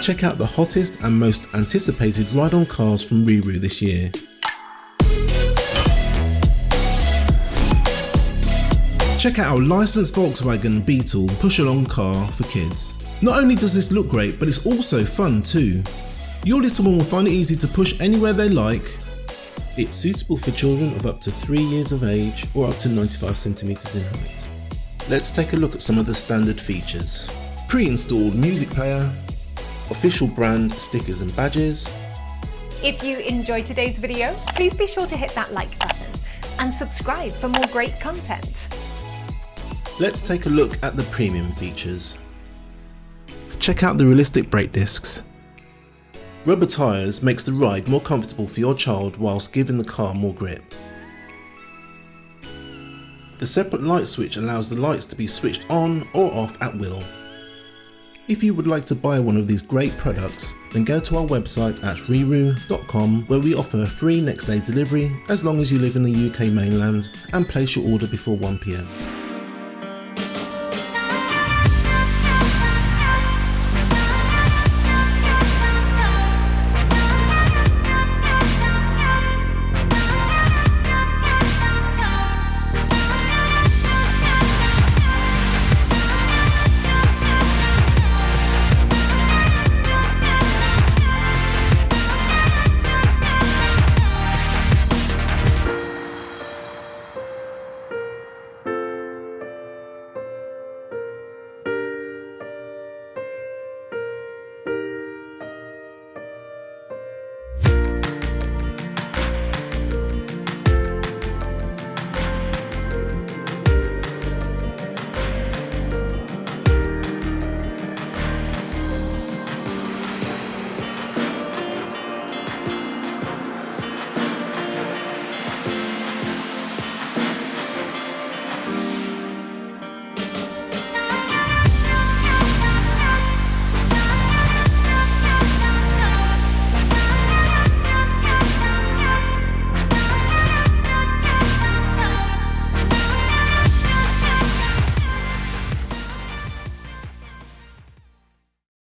Check out the hottest and most anticipated ride-on cars from RiiRoo this year. Check out our licensed Volkswagen Beetle push-along car for kids. Not only does this look great, but it's also fun too. Your little one will find it easy to push anywhere they like. It's suitable for children of up to 3 years of age or up to 95 centimeters in height. Let's take a look at some of the standard features. Pre-installed music player, official brand stickers and badges. If you enjoyed today's video, please be sure to hit that like button and subscribe for more great content. Let's take a look at the premium features. Check out the realistic brake discs. Rubber tyres makes the ride more comfortable for your child whilst giving the car more grip. The separate light switch allows the lights to be switched on or off at will. If you would like to buy one of these great products, then go to our website at RiiRoo.com, where we offer free next day delivery as long as you live in the UK mainland and place your order before 1 PM.